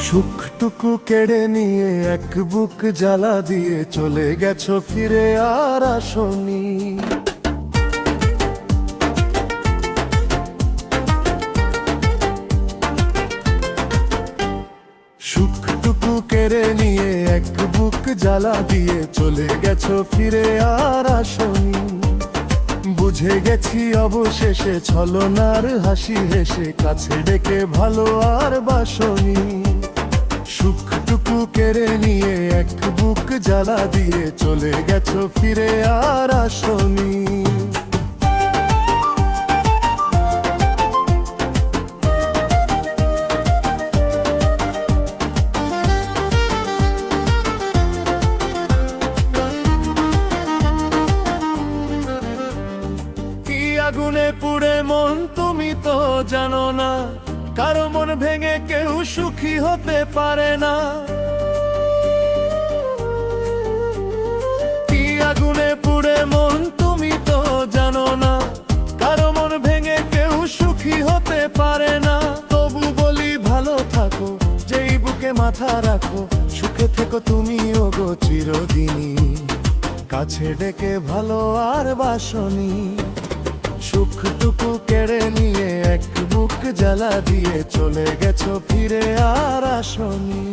সুখটুকু কেড়ে নিয়ে এক বুক জ্বালা দিয়ে চলে গেছো ফিরে আর আসনি। সুখটুকু কেড়ে নিয়ে এক বুক জ্বালা দিয়ে চলে গেছো ফিরে আর আসনি। বুঝে গেছি অবশেষে ছলনার হাসি হেসে কাছে ডেকে ভালো আর বাসনি। সুখটুকু কেড়ে নিয়ে এক বুক জ্বালা দিয়ে চলে গেছো ফিরে আর আসনি। কি আগুনে পুড়ে মন তুমি তো জানো না, কারো মন ভেঙে কেউ সুখী হতে পারে না। কি আগুনে পুড়ে মন তুমি তো জানো না, কারো মন ভেঙে কেউ সুখী হতে পারে না। তবু বলি ভালো থাকো, যেই বুকে মাথা রাখো, সুখে থেকো তুমি ওগো চিরদিনই। কাছে ডেকে ভালো আর বাসনি। সুখটুকু কেড়ে নিয়ে এক বুক জ্বালা দিয়ে চলে গেছো ফিরে আর আসনি।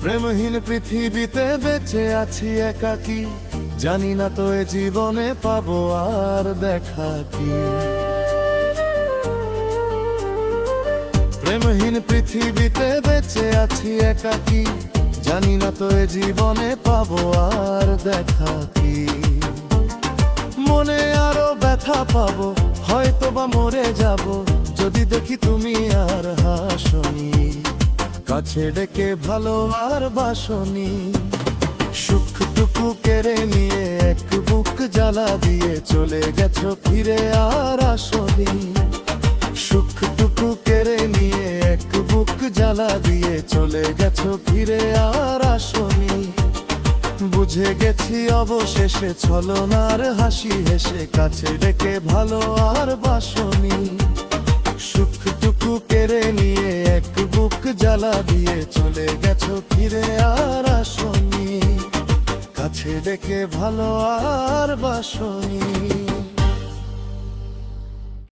প্রেমহীন পৃথিবীতে বেঁচে আছি একাকী, জানি না তো এ জীবনে পাবো আর দেখা কি। প্রেমহীন পৃথিবীতে বেঁচে আছি একাকী, জানি না তো এ জীবনে পাবো আর দেখা কি। মনে আরো ব্যথা পাবো, হয়তো বা মরে যাব, যদি দেখি তুমি আর হাসনি। কাছে ডেকে ভালো আর বাসনি। সুখটুকু কেড়ে নিয়ে এক বুক জ্বালা দিয়ে চলে গেছো ফিরে আর আসনি। সুখটুকু কেড়ে নিয়ে এক বুক জ্বালা দিয়ে চলে গেছো ফিরে আর আসনি। বুঝে গেছি অবশেষে ছলনার হাসি হেসে কাছে ডেকে ভালো আর বাসনি। সুখটুকু কেড়ে নিয়ে এক বুক জ্বালা দিয়ে চলে গেছো ফিরে আর আসনি। কাছে ডেকে ভালো আর বাসনি।